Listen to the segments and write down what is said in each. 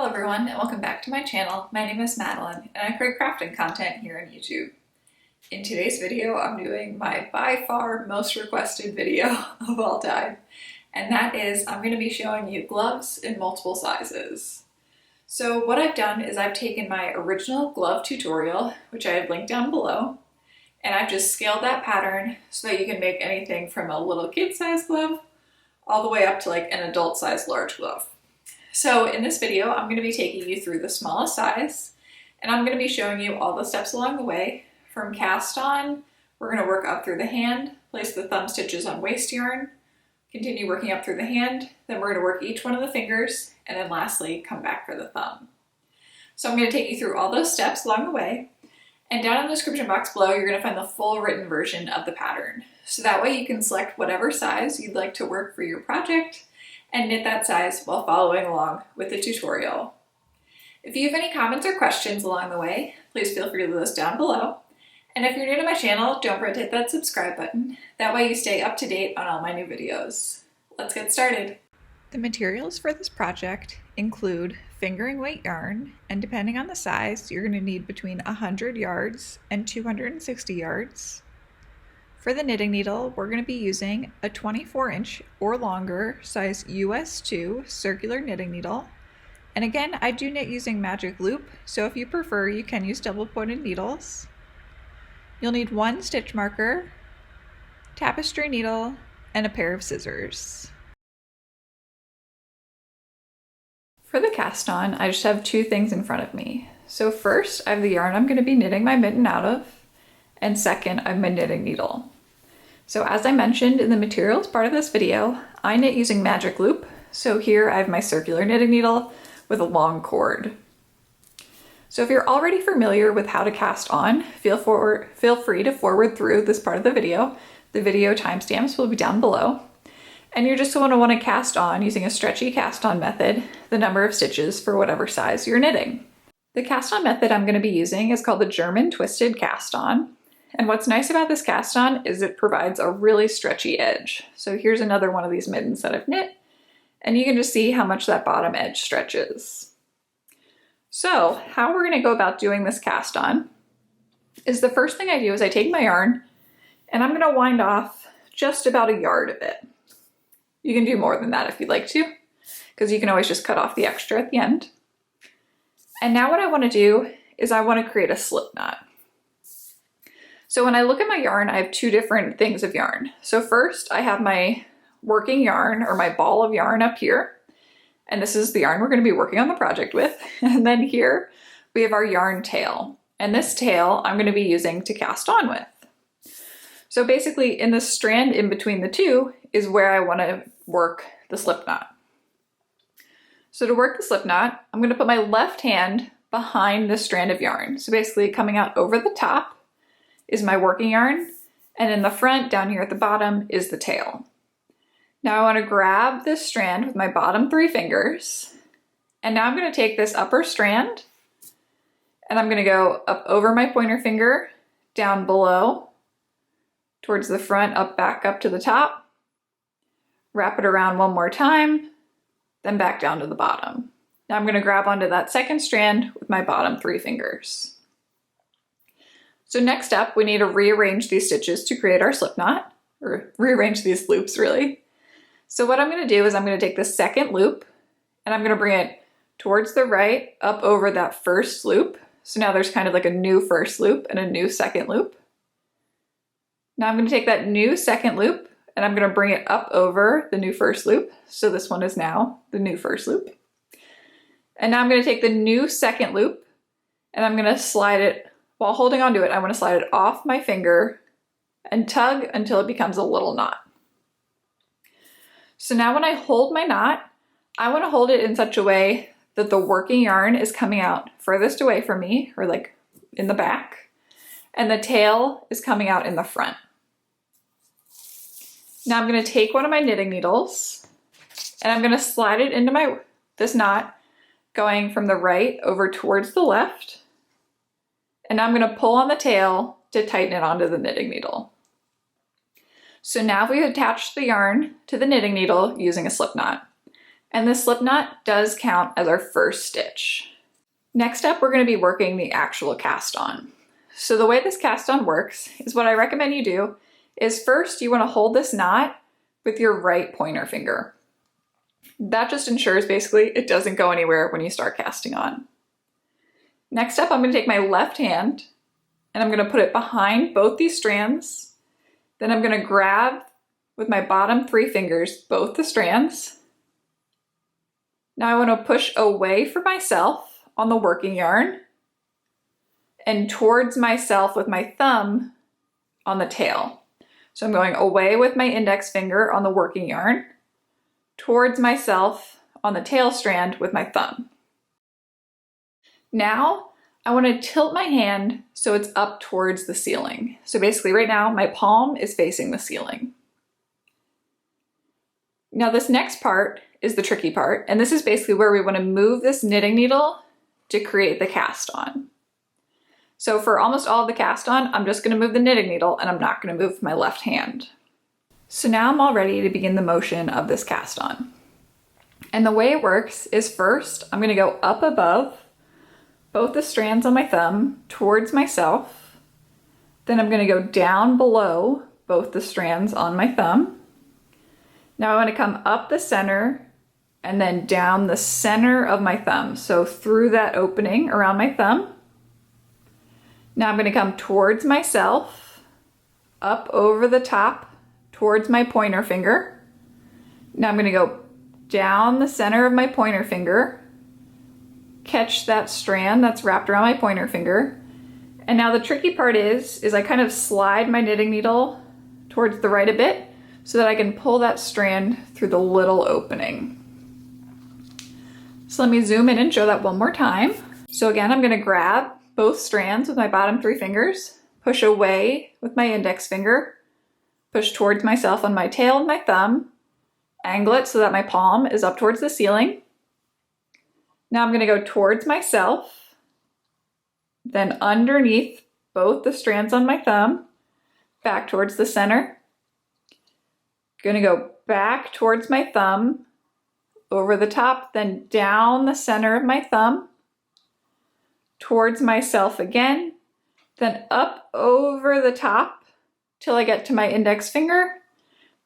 everyone, and welcome back to my channel. My name is Madeline and I create crafting content here on YouTube. In today's video, I'm doing my by far most requested video of all time, and that is I'm going to be showing you gloves in multiple sizes. So what I've done is I've taken my original glove tutorial, which I have linked down below, and I've just scaled that pattern so that you can make anything from a little kid-sized glove all the way up to like an adult-sized large glove. So in this video, I'm going to be taking you through the smallest size, and I'm going to be showing you all the steps along the way. From cast on, we're going to work up through the hand, place the thumb stitches on waste yarn, continue working up through the hand, then we're going to work each one of the fingers, and then lastly, come back for the thumb. So I'm going to take you through all those steps along the way, and down in the description box below, you're going to find the full written version of the pattern. So that way you can select whatever size you'd like to work for your project, and knit that size while following along with the tutorial. If you have any comments or questions along the way, please feel free to leave those down below. And if you're new to my channel, don't forget to hit that subscribe button. That way you stay up to date on all my new videos. Let's get started. The materials for this project include fingering weight yarn, and depending on the size, you're going to need between 100 yards and 260 yards. For the knitting needle, we're going to be using a 24-inch or longer size US 2 circular knitting needle. And again, I do knit using magic loop, so if you prefer, you can use double-pointed needles. You'll need one stitch marker, tapestry needle, and a pair of scissors. For the cast on, I just have two things in front of me. So first, I have the yarn I'm going to be knitting my mitten out of, and second, I have my knitting needle. So as I mentioned in the materials part of this video, I knit using magic loop. So here I have my circular knitting needle with a long cord. So if you're already familiar with how to cast on, feel free to forward through this part of the video. The video timestamps will be down below. And you're just going to want to cast on using a stretchy cast on method, the number of stitches for whatever size you're knitting. The cast on method I'm going to be using is called the German twisted cast on. And what's nice about this cast on is it provides a really stretchy edge. So here's another one of these mittens that I've knit, and you can just see how much that bottom edge stretches. So how we're going to go about doing this cast on is the first thing I do is I take my yarn and I'm going to wind off just about a yard of it. You can do more than that if you'd like to, because you can always just cut off the extra at the end. And now what I want to do is I want to create a slip knot. So when I look at my yarn, I have two different things of yarn. So first I have my working yarn, or my ball of yarn up here. And this is the yarn we're going to be working on the project with. And then here we have our yarn tail. And this tail I'm going to be using to cast on with. So basically in the strand in between the two is where I want to work the slip knot. So to work the slip knot, I'm going to put my left hand behind this strand of yarn. So basically coming out over the top is my working yarn, and in the front down here at the bottom is the tail. Now I want to grab this strand with my bottom three fingers, and now I'm going to take this upper strand and I'm going to go up over my pointer finger, down below, towards the front, up back up to the top, wrap it around one more time, then back down to the bottom. Now I'm going to grab onto that second strand with my bottom three fingers. So next up, we need to rearrange these stitches to create our slip knot, or rearrange these loops really. So what I'm going to do is I'm going to take the second loop and I'm going to bring it towards the right up over that first loop. So now there's kind of like a new first loop and a new second loop. Now I'm going to take that new second loop and I'm going to bring it up over the new first loop. So this one is now the new first loop. And now I'm going to take the new second loop and I'm going to slide it. While holding onto it, I want to slide it off my finger and tug until it becomes a little knot. So now when I hold my knot, I want to hold it in such a way that the working yarn is coming out furthest away from me, or like in the back, and the tail is coming out in the front. Now I'm going to take one of my knitting needles and I'm going to slide it into this knot, going from the right over towards the left. And now I'm going to pull on the tail to tighten it onto the knitting needle. So now we've attached the yarn to the knitting needle using a slip knot. And this slip knot does count as our first stitch. Next up, we're going to be working the actual cast on. So the way this cast on works is what I recommend you do is first you want to hold this knot with your right pointer finger. That just ensures basically it doesn't go anywhere when you start casting on. Next up, I'm going to take my left hand and I'm going to put it behind both these strands. Then I'm going to grab with my bottom 3 fingers both the strands. Now I want to push away from myself on the working yarn and towards myself with my thumb on the tail. So I'm going away with my index finger on the working yarn, towards myself on the tail strand with my thumb. Now I want to tilt my hand so it's up towards the ceiling. So basically right now my palm is facing the ceiling. Now this next part is the tricky part, and this is basically where we want to move this knitting needle to create the cast on. So for almost all of the cast on, I'm just going to move the knitting needle and I'm not going to move my left hand. So now I'm all ready to begin the motion of this cast on. And the way it works is first, I'm going to go up above both the strands on my thumb towards myself. Then I'm going to go down below both the strands on my thumb. Now I want to come up the center and then down the center of my thumb. So through that opening around my thumb. Now I'm going to come towards myself, up over the top, towards my pointer finger. Now I'm going to go down the center of my pointer finger, catch that strand that's wrapped around my pointer finger. And now the tricky part is I kind of slide my knitting needle towards the right a bit so that I can pull that strand through the little opening. So let me zoom in and show that one more time. So again, I'm going to grab both strands with my bottom 3 fingers, push away with my index finger, push towards myself on my tail with my thumb, angle it so that my palm is up towards the ceiling. Now I'm going to go towards myself, then underneath both the strands on my thumb, back towards the center. Going to go back towards my thumb, over the top, then down the center of my thumb, towards myself again, then up over the top till I get to my index finger.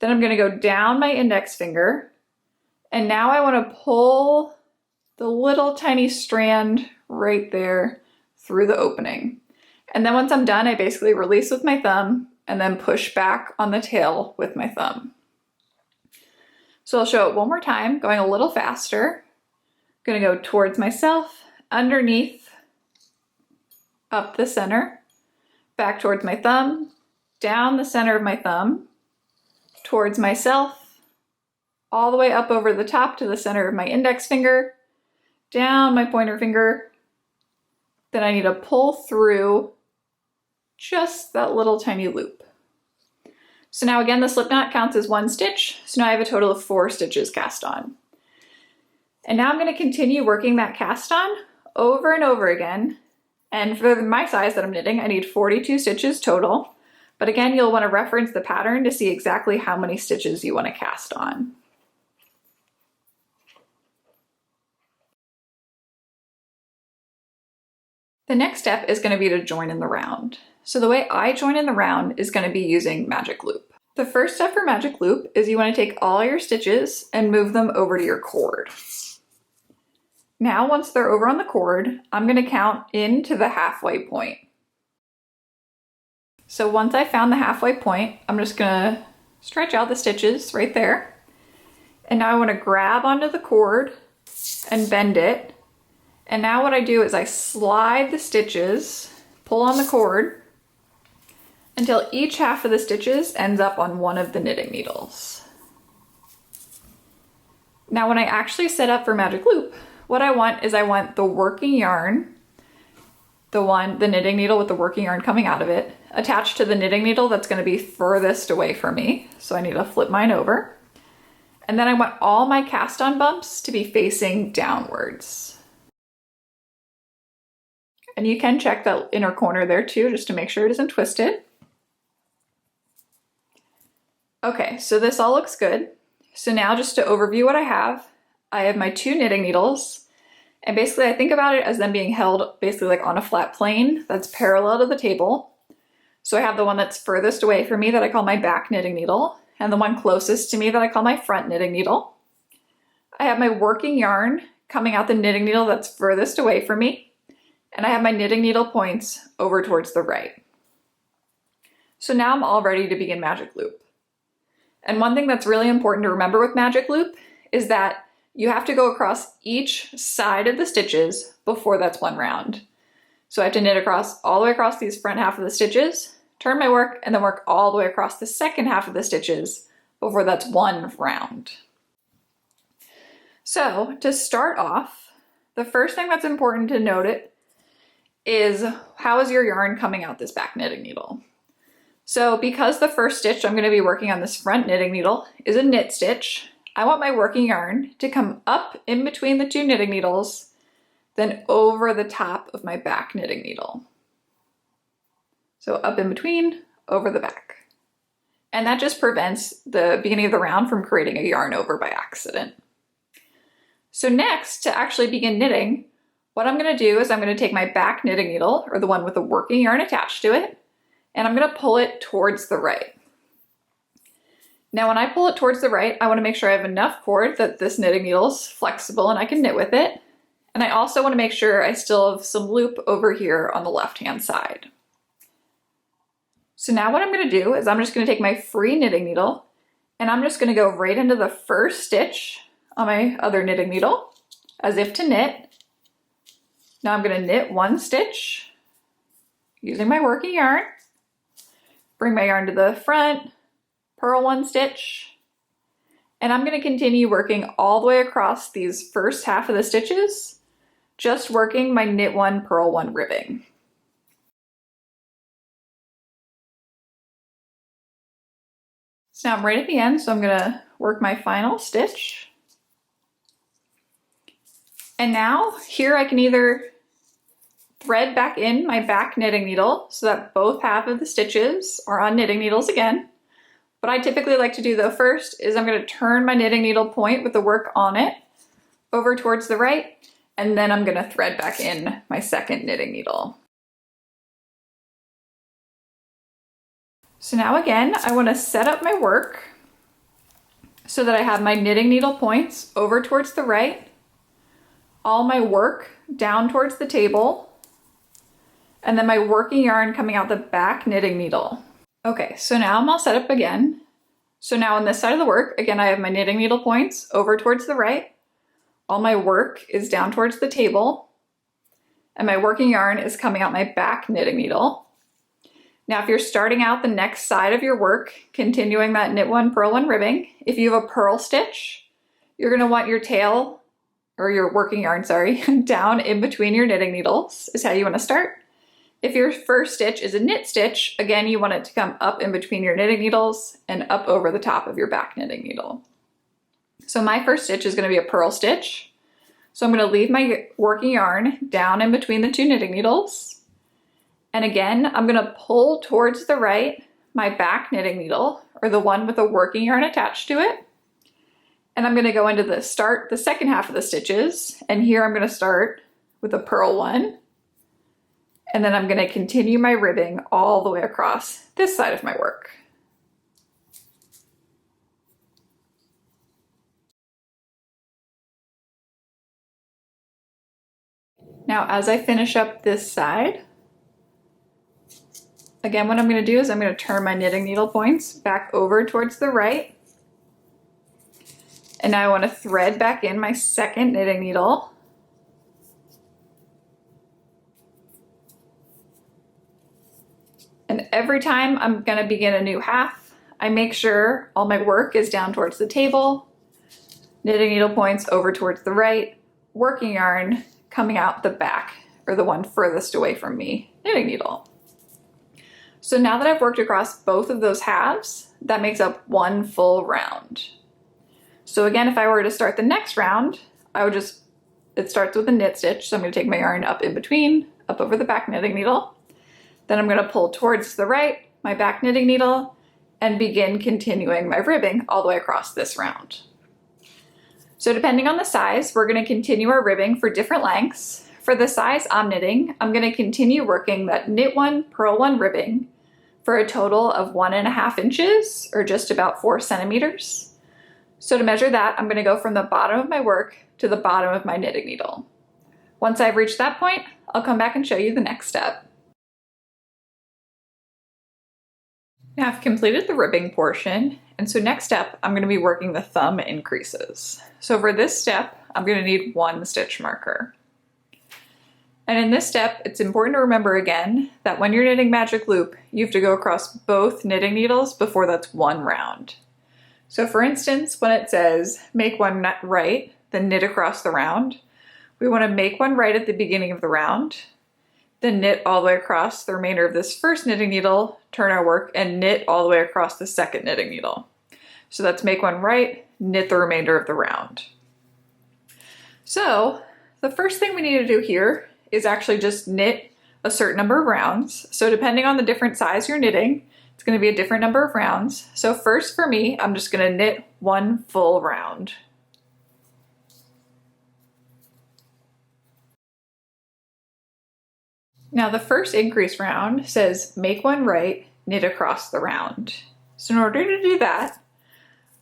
Then I'm going to go down my index finger. And now I want to pull the little tiny strand right there through the opening. And then once I'm done, I basically release with my thumb and then push back on the tail with my thumb. So I'll show it one more time, going a little faster. I'm going to go towards myself, underneath, up the center, back towards my thumb, down the center of my thumb, towards myself, all the way up over the top to the center of my index finger, down my pointer finger. Then I need to pull through just that little tiny loop. So now again, the slip knot counts as 1 stitch. So now I have a total of 4 stitches cast on. And now I'm going to continue working that cast on over and over again. And for my size that I'm knitting, I need 42 stitches total. But again, you'll want to reference the pattern to see exactly how many stitches you want to cast on. The next step is going to be to join in the round. So the way I join in the round is going to be using magic loop. The first step for magic loop is you want to take all your stitches and move them over to your cord. Now once they're over on the cord, I'm going to count into the halfway point. So once I found the halfway point, I'm just going to stretch out the stitches right there. And now I want to grab onto the cord and bend it. And now what I do is I slide the stitches, pull on the cord, until each half of the stitches ends up on one of the knitting needles. Now when I actually set up for magic loop, what I want is I want the working yarn, the knitting needle with the working yarn coming out of it, attached to the knitting needle that's going to be furthest away from me. So I need to flip mine over. And then I want all my cast on bumps to be facing downwards. And you can check that inner corner there too, just to make sure it isn't twisted. Okay, so this all looks good. So now just to overview what I have I have my 2 knitting needles, and basically I think about it as them being held basically like on a flat plane that's parallel to the table. So I have the one that's furthest away from me that I call my back knitting needle, and the one closest to me that I call my front knitting needle. I have my working yarn coming out the knitting needle that's furthest away from me, and I have my knitting needle points over towards the right. So now I'm all ready to begin magic loop. And one thing that's really important to remember with magic loop is that you have to go across each side of the stitches before that's one round. So I have to knit across all the way across these front half of the stitches, turn my work, and then work all the way across the second half of the stitches before that's one round. So to start off, the first thing that's important to note is how is your yarn coming out this back knitting needle? So because the first stitch I'm going to be working on this front knitting needle is a knit stitch, I want my working yarn to come up in between the 2 knitting needles, then over the top of my back knitting needle. So up in between, over the back. And that just prevents the beginning of the round from creating a yarn over by accident. So next, to actually begin knitting, what I'm going to do is I'm going to take my back knitting needle, or the one with the working yarn attached to it, and I'm going to pull it towards the right. Now when I pull it towards the right, I want to make sure I have enough cord that this knitting needle is flexible and I can knit with it. And I also want to make sure I still have some loop over here on the left-hand side. So now what I'm going to do is I'm just going to take my free knitting needle and I'm just going to go right into the first stitch on my other knitting needle as if to knit. Now I'm going to knit 1 stitch using my working yarn. Bring my yarn to the front, purl 1 stitch, and I'm going to continue working all the way across these first half of the stitches, just working my knit 1, purl 1 ribbing. So now I'm right at the end, so I'm going to work my final stitch. And now here I can either thread back in my back knitting needle so that both half of the stitches are on knitting needles again. What I typically like to do though first is I'm going to turn my knitting needle point with the work on it over towards the right, and then I'm going to thread back in my second knitting needle. So now again, I want to set up my work so that I have my knitting needle points over towards the right, all my work down towards the table, and then my working yarn coming out the back knitting needle. Okay, so now I'm all set up again. So now on this side of the work, again, I have my knitting needle points over towards the right. All my work is down towards the table, and my working yarn is coming out my back knitting needle. Now, if you're starting out the next side of your work, continuing that knit 1, purl 1 ribbing, if you have a purl stitch, you're going to want your tail, or your working yarn, sorry, down in between your knitting needles is how you want to start. If your first stitch is a knit stitch, again, you want it to come up in between your knitting needles and up over the top of your back knitting needle. So my first stitch is going to be a purl stitch. So I'm going to leave my working yarn down in between the 2 knitting needles. And again, I'm going to pull towards the right my back knitting needle, or the one with the working yarn attached to it. And I'm going to go into the second half of the stitches. And here I'm going to start with a purl 1. And then I'm going to continue my ribbing all the way across this side of my work. Now, as I finish up this side, again, what I'm going to do is I'm going to turn my knitting needle points back over towards the right. And now I want to thread back in my second knitting needle. And every time I'm going to begin a new half, I make sure all my work is down towards the table, knitting needle points over towards the right, working yarn coming out the back, or the one furthest away from me, knitting needle. So now that I've worked across both of those halves, that makes up one full round. So again, if I were to start the next round, it starts with a knit stitch. So I'm going to take my yarn up in between, up over the back knitting needle. Then I'm going to pull towards the right, my back knitting needle, and begin continuing my ribbing all the way across this round. So depending on the size, we're going to continue our ribbing for different lengths. For the size I'm knitting, I'm going to continue working that knit one, purl one ribbing for a total of 1.5 inches, or just about 4 centimeters. So to measure that, I'm going to go from the bottom of my work to the bottom of my knitting needle. Once I've reached that point, I'll come back and show you the next step. Now I've completed the ribbing portion, and so next step, I'm going to be working the thumb increases. So for this step, I'm going to need 1 stitch marker. And in this step, it's important to remember again that when you're knitting magic loop, you have to go across both knitting needles before that's 1 round. So for instance, when it says make 1 right, then knit across the round, we want to make 1 right at the beginning of the round, then knit all the way across the remainder of this first knitting needle, turn our work, and knit all the way across the second knitting needle. So that's make 1 right, knit the remainder of the round. So the first thing we need to do here is actually just knit a certain number of rounds. So depending on the different size you're knitting, it's going to be a different number of rounds. So first for me, I'm just going to knit 1 full round. Now the first increase round says make 1 right, knit across the round. So in order to do that,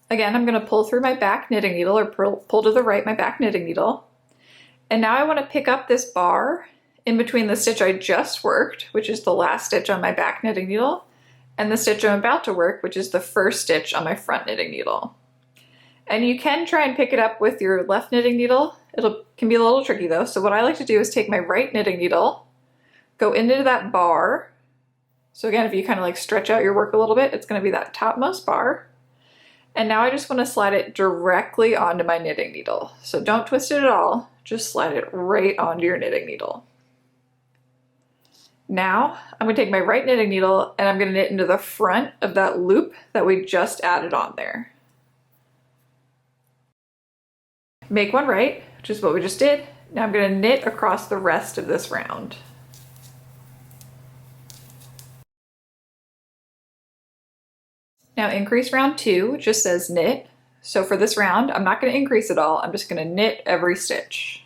again, I'm going to pull through my back knitting needle, or pull to the right my back knitting needle. And now I want to pick up this bar in between the stitch I just worked, which is the last stitch on my back knitting needle, and the stitch I'm about to work, which is the first stitch on my front knitting needle. And you can try and pick it up with your left knitting needle. Can be a little tricky though. So what I like to do is take my right knitting needle, go into that bar. So again, if you kind of like stretch out your work a little bit, it's going to be that topmost bar. And now I just want to slide it directly onto my knitting needle. So don't twist it at all, just slide it right onto your knitting needle. Now I'm going to take my right knitting needle and I'm going to knit into the front of that loop that we just added on there. Make 1 right, which is what we just did. Now I'm going to knit across the rest of this round. Now increase round 2 just says knit. So for this round, I'm not going to increase at all. I'm just going to knit every stitch.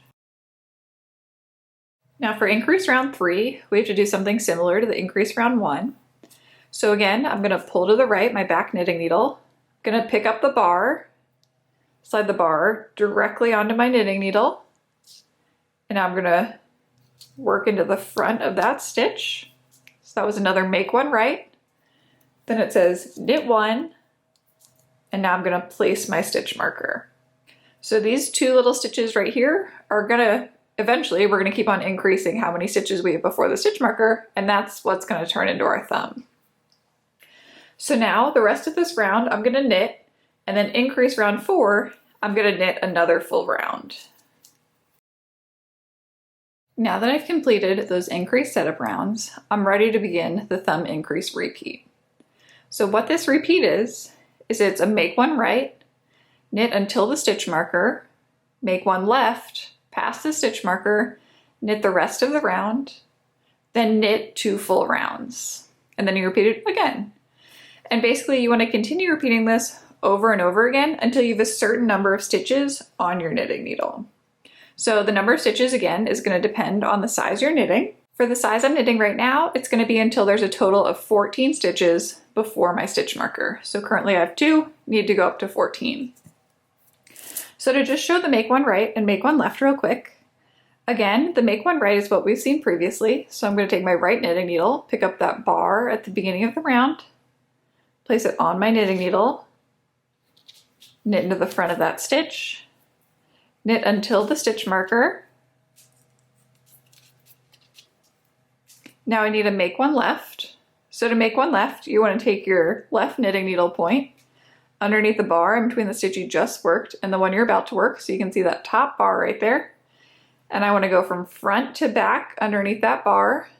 Now for increase round 3, we have to do something similar to the increase round 1. So again, I'm going to pull to the right my back knitting needle. I'm going to pick up the bar, slide the bar directly onto my knitting needle. And now I'm going to work into the front of that stitch. So that was another make 1 right. Then it says knit 1, and now I'm going to place my stitch marker. So these 2 little stitches right here are going to, eventually we're going to keep on increasing how many stitches we have before the stitch marker, and that's what's going to turn into our thumb. So now the rest of this round I'm going to knit, and then increase round 4, I'm going to knit another full round. Now that I've completed those increase setup rounds, I'm ready to begin the thumb increase repeat. So what this repeat is it's a make 1 right, knit until the stitch marker, make 1 left, past the stitch marker, knit the rest of the round, then knit 2 full rounds. And then you repeat it again. And basically you want to continue repeating this over and over again until you have a certain number of stitches on your knitting needle. So the number of stitches again is going to depend on the size you're knitting. For the size I'm knitting right now, it's going to be until there's a total of 14 stitches before my stitch marker. So currently I have 2, need to go up to 14. So to just show the make 1 right and make 1 left real quick, again, the make 1 right is what we've seen previously. So I'm going to take my right knitting needle, pick up that bar at the beginning of the round, place it on my knitting needle, knit into the front of that stitch, knit until the stitch marker. Now I need to make 1 left. So to make 1 left, you want to take your left knitting needle point underneath the bar in between the stitch you just worked and the one you're about to work. So you can see that top bar right there. And I want to go from front to back underneath that bar.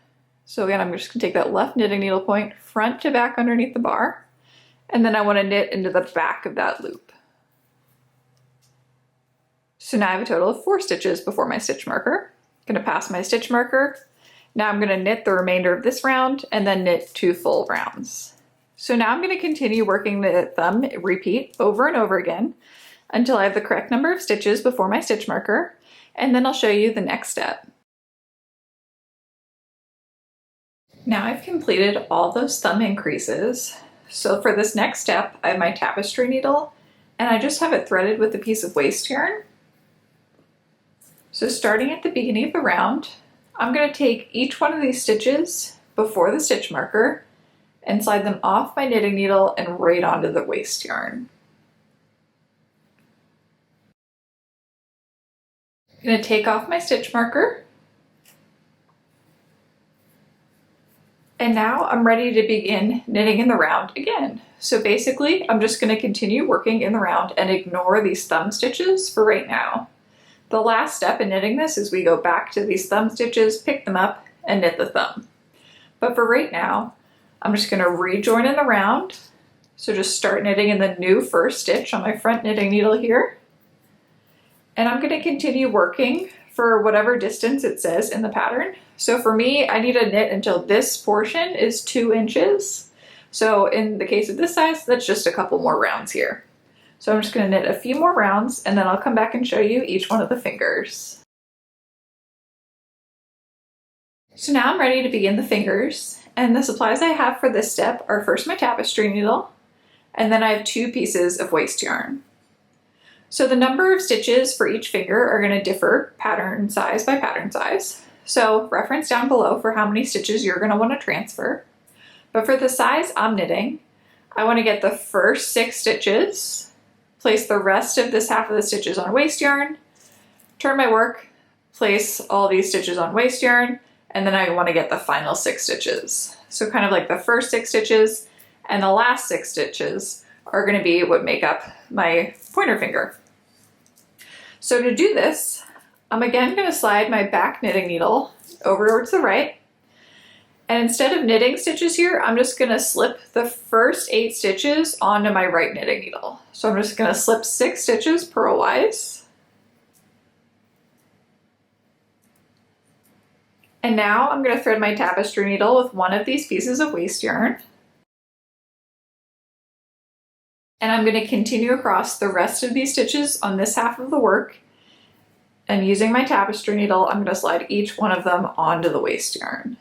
So again, I'm just going to take that left knitting needle point front to back underneath the bar. And then I want to knit into the back of that loop. So now I have a total of 4 stitches before my stitch marker. I'm going to pass my stitch marker. Now I'm going to knit the remainder of this round and then knit 2 full rounds. So now I'm going to continue working the thumb repeat over and over again until I have the correct number of stitches before my stitch marker, and then I'll show you the next step. Now I've completed all those thumb increases. So for this next step, I have my tapestry needle, and I just have it threaded with a piece of waste yarn. So starting at the beginning of the round, I'm going to take each one of these stitches before the stitch marker and slide them off my knitting needle and right onto the waste yarn. I'm going to take off my stitch marker. And now I'm ready to begin knitting in the round again. So basically, I'm just going to continue working in the round and ignore these thumb stitches for right now. The last step in knitting this is we go back to these thumb stitches, pick them up, and knit the thumb. But for right now, I'm just going to rejoin in the round. So just start knitting in the new first stitch on my front knitting needle here. And I'm going to continue working for whatever distance it says in the pattern. So for me, I need to knit until this portion is 2 inches. So in the case of this size, that's just a couple more rounds here. So I'm just going to knit a few more rounds, and then I'll come back and show you each one of the fingers. So now I'm ready to begin the fingers, and the supplies I have for this step are first my tapestry needle, and then I have 2 pieces of waste yarn. So the number of stitches for each finger are going to differ pattern size by pattern size. So reference down below for how many stitches you're going to want to transfer. But for the size I'm knitting, I want to get the first 6 stitches, place the rest of this half of the stitches on waste yarn, turn my work, place all these stitches on waste yarn, and then I want to get the final 6 stitches. So kind of like the first 6 stitches and the last 6 stitches are going to be what make up my pointer finger. So to do this, I'm again going to slide my back knitting needle over towards the right. And instead of knitting stitches here, I'm just going to slip the first 8 stitches onto my right knitting needle. So I'm just going to slip 6 stitches purlwise. And now I'm going to thread my tapestry needle with one of these pieces of waste yarn. And I'm going to continue across the rest of these stitches on this half of the work. And using my tapestry needle, I'm going to slide each one of them onto the waste yarn.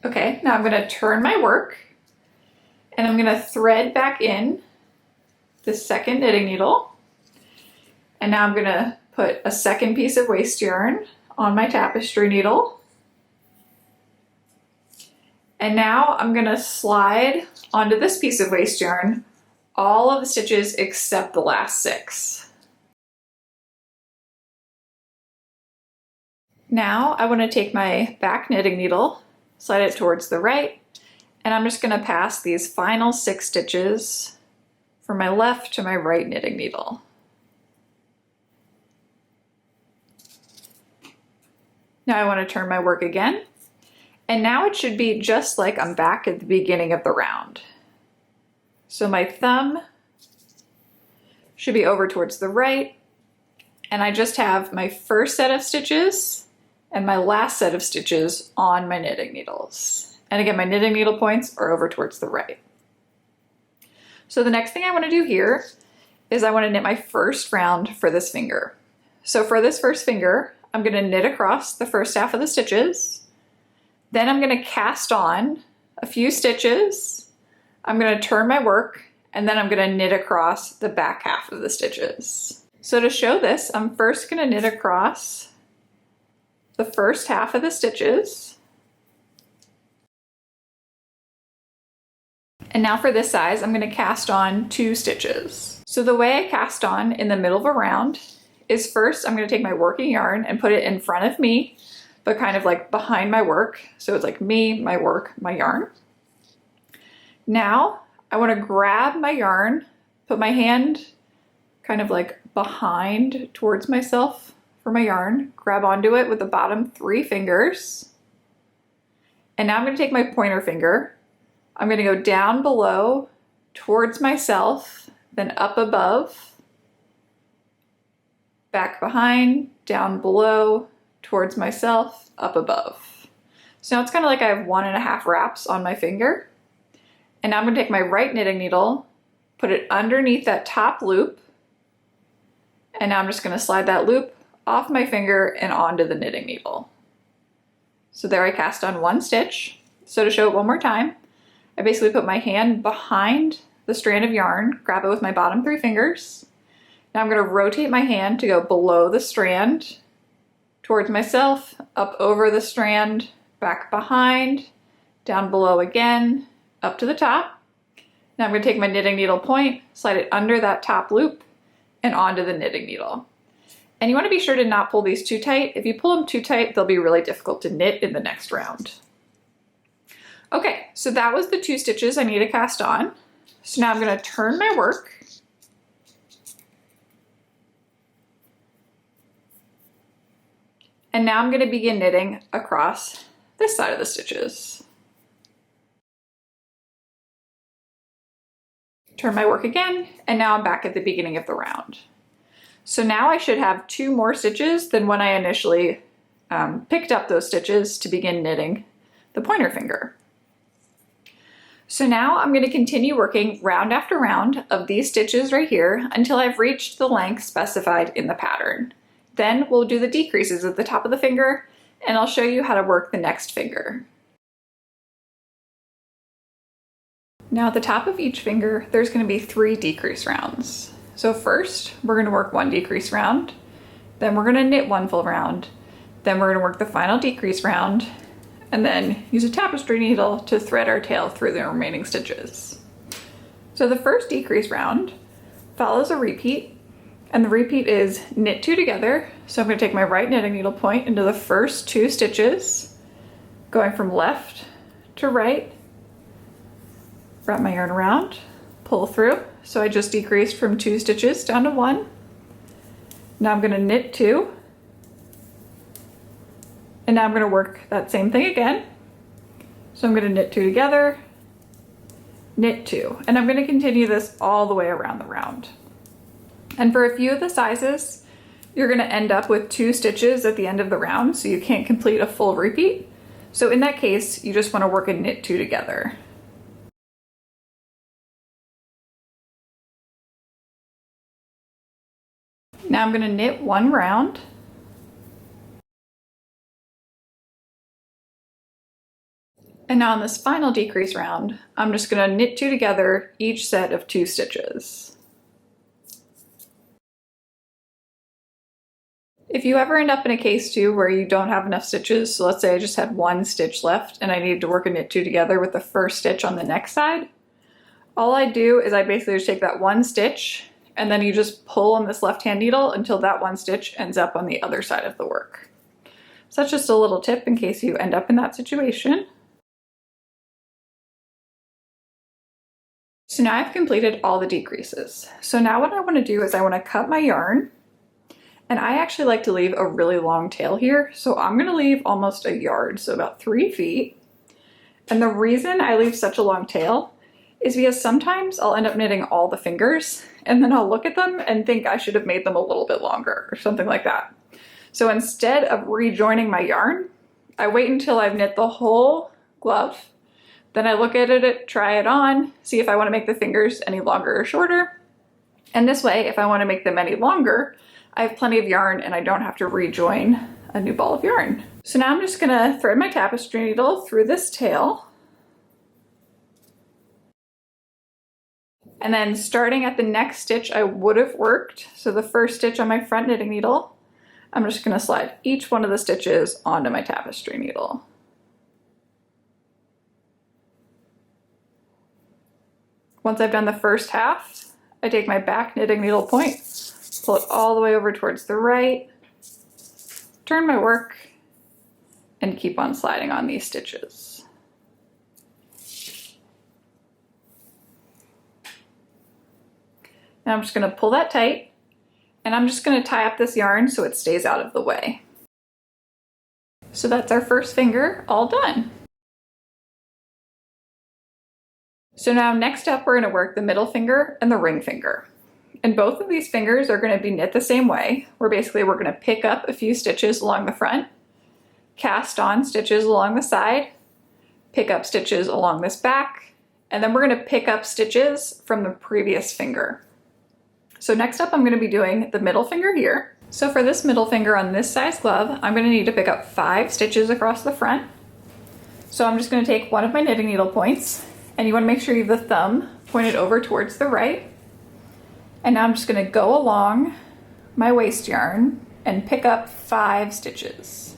Okay, now I'm going to turn my work, and I'm going to thread back in the second knitting needle. And now I'm going to put a second piece of waste yarn on my tapestry needle. And now I'm going to slide onto this piece of waste yarn all of the stitches except the last 6. Now I want to take my back knitting needle, slide it towards the right, and I'm just going to pass these final 6 stitches from my left to my right knitting needle. Now I want to turn my work again, and now it should be just like I'm back at the beginning of the round. So my thumb should be over towards the right, and I just have my first set of stitches and my last set of stitches on my knitting needles. And again, my knitting needle points are over towards the right. So the next thing I want to do here is I want to knit my first round for this finger. So for this first finger, I'm going to knit across the first half of the stitches. Then I'm going to cast on a few stitches. I'm going to turn my work, and then I'm going to knit across the back half of the stitches. So to show this, I'm first going to knit across the first half of the stitches. And now for this size, I'm going to cast on 2 stitches. So the way I cast on in the middle of a round is first I'm going to take my working yarn and put it in front of me, but kind of like behind my work. So it's like me, my work, my yarn. Now I want to grab my yarn, put my hand kind of like behind towards myself for my yarn, grab onto it with the bottom 3 fingers. And now I'm going to take my pointer finger. I'm going to go down below towards myself, then up above, back behind, down below, towards myself, up above. So now it's kind of like I have 1.5 wraps on my finger. And now I'm gonna take my right knitting needle, put it underneath that top loop, and now I'm just gonna slide that loop off my finger and onto the knitting needle. So there I cast on one stitch. So to show it one more time, I basically put my hand behind the strand of yarn, grab it with my bottom 3 fingers. Now I'm gonna rotate my hand to go below the strand, towards myself, up over the strand, back behind, down below again, up to the top. Now I'm gonna take my knitting needle point, slide it under that top loop, and onto the knitting needle. And you wanna be sure to not pull these too tight. If you pull them too tight, they'll be really difficult to knit in the next round. Okay, so that was the 2 stitches I need to cast on. So now I'm gonna turn my work. And now I'm gonna begin knitting across this side of the stitches. Turn my work again, and now I'm back at the beginning of the round. So now I should have 2 more stitches than when I initially picked up those stitches to begin knitting the pointer finger. So now I'm going to continue working round after round of these stitches right here until I've reached the length specified in the pattern. Then we'll do the decreases at the top of the finger, and I'll show you how to work the next finger. Now at the top of each finger, there's going to be 3 decrease rounds. So first, we're going to work 1 decrease round, then we're going to knit 1 full round, then we're going to work the final decrease round, and then use a tapestry needle to thread our tail through the remaining stitches. So the first decrease round follows a repeat, and the repeat is knit 2 together. So I'm going to take my right knitting needle point into the first 2 stitches, going from left to right, wrap my yarn around, pull through. So I just decreased from 2 stitches down to 1. Now I'm going to knit 2. And now I'm going to work that same thing again. So I'm going to knit 2 together, knit 2. And I'm going to continue this all the way around the round. And for a few of the sizes, you're going to end up with 2 stitches at the end of the round, so you can't complete a full repeat. So in that case, you just want to work a knit 2 together. Now I'm going to knit 1 round. And now on this final decrease round, I'm just going to knit 2 together each set of 2 stitches. If you ever end up in a case too where you don't have enough stitches, so let's say I just had 1 stitch left and I needed to work a knit 2 together with the first stitch on the next side, all I do is I basically just take that 1 stitch and then you just pull on this left hand needle until that 1 stitch ends up on the other side of the work. So that's just a little tip in case you end up in that situation. So now I've completed all the decreases. So now what I want to do is I want to cut my yarn, and I actually like to leave a really long tail here. So I'm going to leave almost a yard, so about 3 feet. And the reason I leave such a long tail is because sometimes I'll end up knitting all the fingers and then I'll look at them and think I should have made them a little bit longer or something like that. So instead of rejoining my yarn, I wait until I've knit the whole glove. Then I look at it, try it on, see if I want to make the fingers any longer or shorter. And this way, if I want to make them any longer, I have plenty of yarn and I don't have to rejoin a new ball of yarn. So now I'm just going to thread my tapestry needle through this tail. And then starting at the next stitch I would have worked, so the first stitch on my front knitting needle, I'm just going to slide each one of the stitches onto my tapestry needle. Once I've done the first half, I take my back knitting needle point, pull it all the way over towards the right, turn my work, and keep on sliding on these stitches. Now I'm just going to pull that tight, and I'm just going to tie up this yarn so it stays out of the way. So that's our first finger all done. So now next up we're going to work the middle finger and the ring finger. And both of these fingers are going to be knit the same way, where basically we're going to pick up a few stitches along the front, cast on stitches along the side, pick up stitches along this back, and then we're going to pick up stitches from the previous finger. So next up, I'm going to be doing the middle finger here. So for this middle finger on this size glove, I'm going to need to pick up 5 stitches across the front. So I'm just going to take one of my knitting needle points, and you want to make sure you have the thumb pointed over towards the right. And now I'm just going to go along my waste yarn and pick up 5 stitches.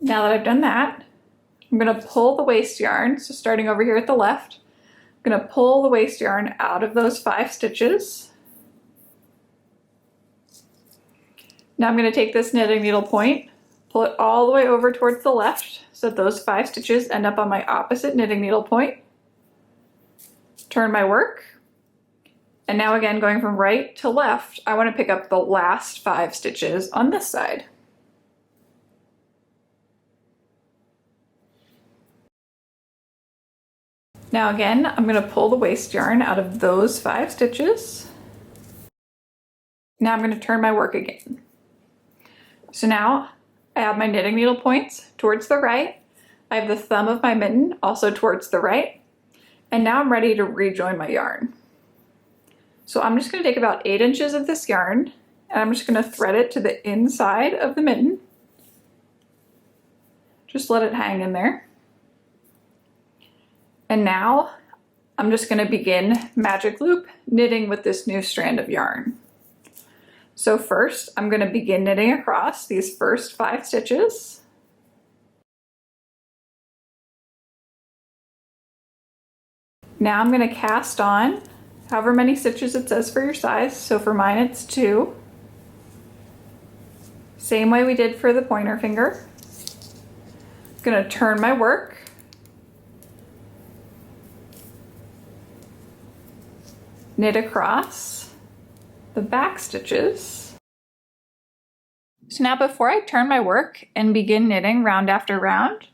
Now that I've done that, I'm going to pull the waste yarn, so starting over here at the left, I'm going to pull the waste yarn out of those 5 stitches. Now I'm going to take this knitting needle point, pull it all the way over towards the left so that those 5 stitches end up on my opposite knitting needle point. Turn my work, and now again going from right to left, I want to pick up the last 5 stitches on this side. Now again, I'm going to pull the waste yarn out of those 5 stitches. Now I'm going to turn my work again. So now I have my knitting needle points towards the right. I have the thumb of my mitten also towards the right. And now I'm ready to rejoin my yarn. So I'm just going to take about 8 inches of this yarn, and I'm just going to thread it to the inside of the mitten. Just let it hang in there. And now I'm just going to begin magic loop knitting with this new strand of yarn. So first I'm going to begin knitting across these first 5 stitches. Now I'm going to cast on however many stitches it says for your size. So for mine it's 2. Same way we did for the pointer finger. I'm going to turn my work. Knit across the back stitches. So now before I turn my work and begin knitting round after round,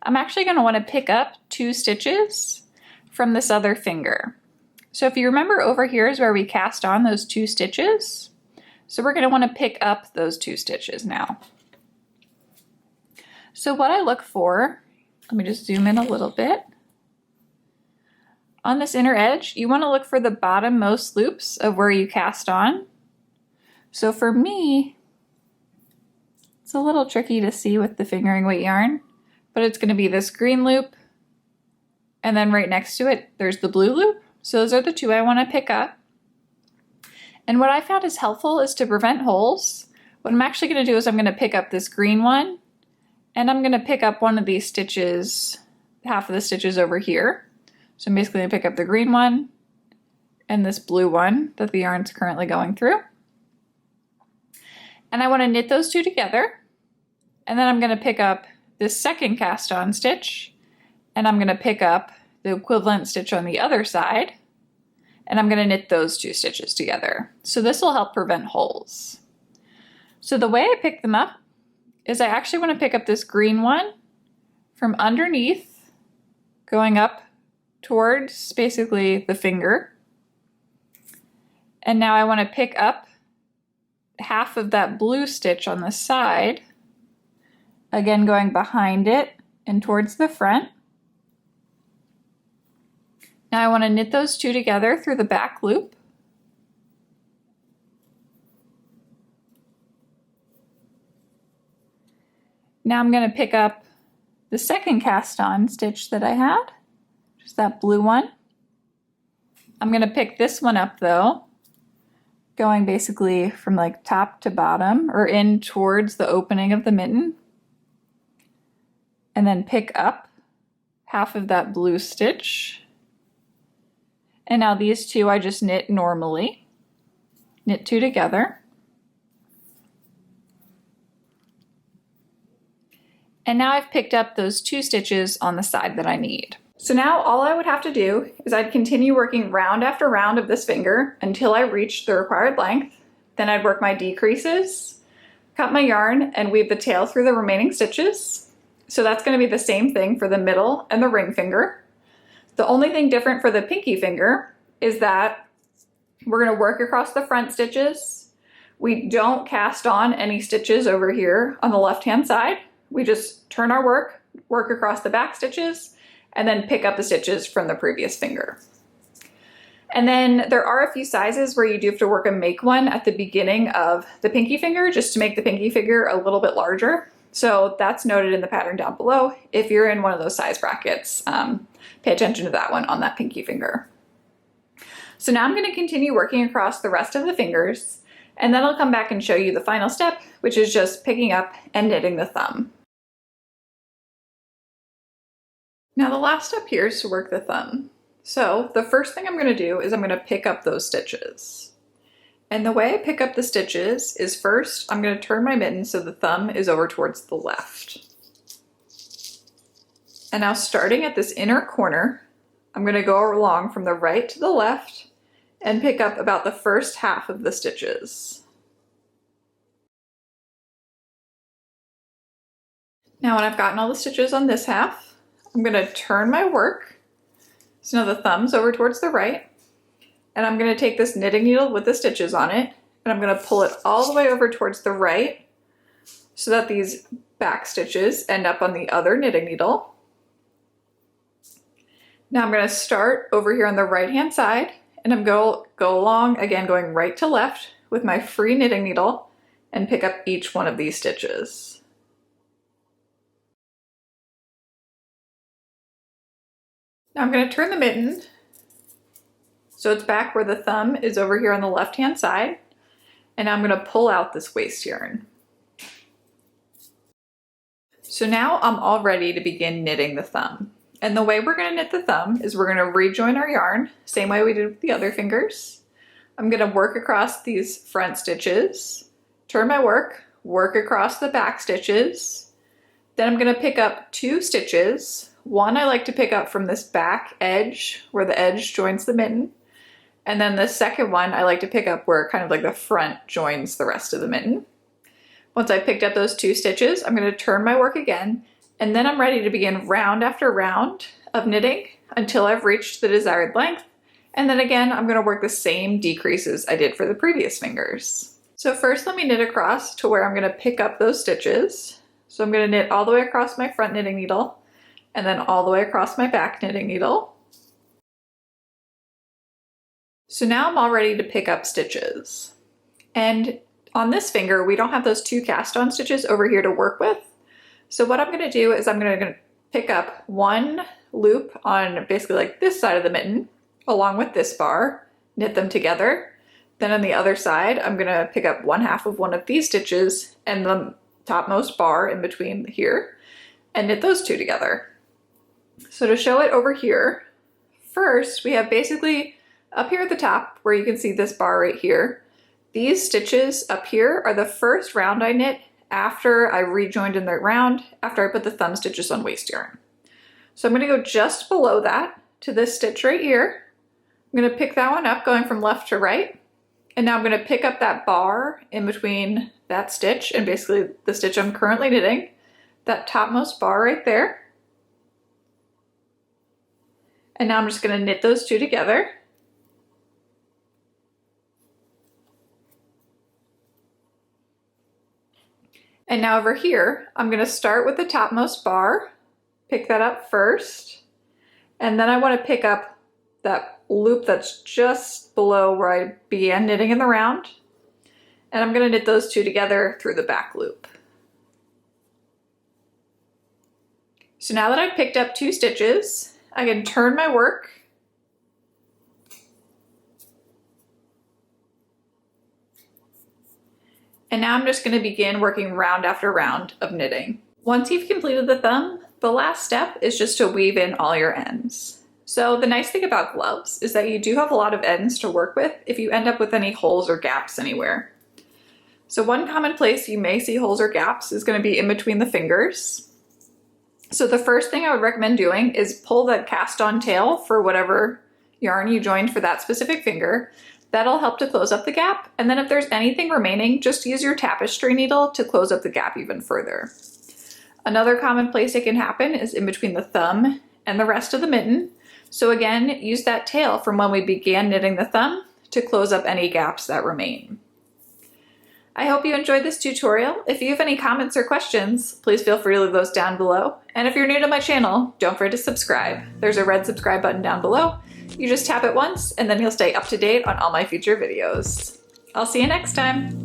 I'm actually going to want to pick up 2 stitches from this other finger. So if you remember, over here is where we cast on those 2 stitches. So we're going to want to pick up those 2 stitches now. So what I look for, let me just zoom in a little bit. On this inner edge, you want to look for the bottommost loops of where you cast on. So for me, it's a little tricky to see with the fingering weight yarn, but it's going to be this green loop, and then right next to it, there's the blue loop. So those are the 2 I want to pick up. And what I found is helpful is to prevent holes. What I'm actually going to do is I'm going to pick up this green one, and I'm going to pick up one of these stitches, half of the stitches over here. So I'm basically going to pick up the green one and this blue one that the yarn's currently going through. And I want to knit those 2 together. And then I'm going to pick up this second cast on stitch, and I'm going to pick up the equivalent stitch on the other side, and I'm going to knit those 2 stitches together. So this will help prevent holes. So the way I pick them up is I actually want to pick up this green one from underneath, going up towards basically the finger. And now I want to pick up half of that blue stitch on the side, again going behind it and towards the front. Now I want to knit those 2 together through the back loop. Now I'm going to pick up the second cast on stitch that I had, just that blue one. I'm going to pick this one up though, going basically from like top to bottom or in towards the opening of the mitten, and then pick up half of that blue stitch. And now these 2 I just knit normally, knit 2 together. And now I've picked up those 2 stitches on the side that I need. So now all I would have to do is I'd continue working round after round of this finger until I reached the required length. Then I'd work my decreases, cut my yarn, and weave the tail through the remaining stitches. So that's going to be the same thing for the middle and the ring finger. The only thing different for the pinky finger is that we're going to work across the front stitches, We don't cast on any stitches over here on the left-hand side. We just turn our work across the back stitches, and then pick up the stitches from the previous finger. And then there are a few sizes where you do have to work a make one at the beginning of the pinky finger just to make the pinky finger a little bit larger. So that's noted in the pattern down below. If you're in one of those size brackets, pay attention to that one on that pinky finger. So now I'm going to continue working across the rest of the fingers, and then I'll come back and show you the final step, which is just picking up and knitting the thumb. Now the last step here is to work the thumb. So the first thing I'm going to do is I'm going to pick up those stitches. And the way I pick up the stitches is first I'm going to turn my mitten so the thumb is over towards the left. And now starting at this inner corner, I'm going to go along from the right to the left and pick up about the first half of the stitches. Now when I've gotten all the stitches on this half, I'm going to turn my work. So now the thumb's over towards the right, and I'm going to take this knitting needle with the stitches on it, and I'm going to pull it all the way over towards the right so that these back stitches end up on the other knitting needle. Now I'm going to start over here on the right hand side, and I'm going to go along, again going right to left with my free knitting needle and pick up each one of these stitches. Now I'm going to turn the mitten so it's back where the thumb is over here on the left hand side, and I'm going to pull out this waste yarn. So now I'm all ready to begin knitting the thumb. And the way we're going to knit the thumb is we're going to rejoin our yarn, same way we did with the other fingers. I'm going to work across these front stitches, turn my work across the back stitches. Then I'm going to pick up 2 stitches. One I like to pick up from this back edge where the edge joins the mitten. And then the second one I like to pick up where kind of like the front joins the rest of the mitten. Once I picked up those 2 stitches, I'm going to turn my work again, and then I'm ready to begin round after round of knitting until I've reached the desired length. And then again, I'm going to work the same decreases I did for the previous fingers. So first let me knit across to where I'm going to pick up those stitches. So I'm going to knit all the way across my front knitting needle, and then all the way across my back knitting needle. So now I'm all ready to pick up stitches. And on this finger, we don't have those 2 cast on stitches over here to work with. So what I'm going to do is I'm going to pick up 1 loop on basically like this side of the mitten, along with this bar, knit them together. Then on the other side, I'm going to pick up 1/2 of one of these stitches and the topmost bar in between here, and knit those 2 together. So to show it over here, first we have basically up here at the top where you can see this bar right here. These stitches up here are the first round I knit after I rejoined in the round, after I put the thumb stitches on waste yarn. So I'm going to go just below that to this stitch right here. I'm going to pick that one up going from left to right. And now I'm going to pick up that bar in between that stitch and basically the stitch I'm currently knitting, that topmost bar right there. And now I'm just going to knit those 2 together. And now over here, I'm going to start with the topmost bar, pick that up first, and then I want to pick up that loop that's just below where I began knitting in the round, and I'm going to knit those 2 together through the back loop. So now that I've picked up 2 stitches, I can turn my work and now I'm just going to begin working round after round of knitting. Once you've completed the thumb, the last step is just to weave in all your ends. So the nice thing about gloves is that you do have a lot of ends to work with if you end up with any holes or gaps anywhere. So one common place you may see holes or gaps is going to be in between the fingers. So the first thing I would recommend doing is pull that cast on tail for whatever yarn you joined for that specific finger. That'll help to close up the gap. And then if there's anything remaining, just use your tapestry needle to close up the gap even further. Another common place it can happen is in between the thumb and the rest of the mitten. So again, use that tail from when we began knitting the thumb to close up any gaps that remain. I hope you enjoyed this tutorial. If you have any comments or questions, please feel free to leave those down below. And if you're new to my channel, don't forget to subscribe. There's a red subscribe button down below. You just tap it once and then you'll stay up to date on all my future videos. I'll see you next time.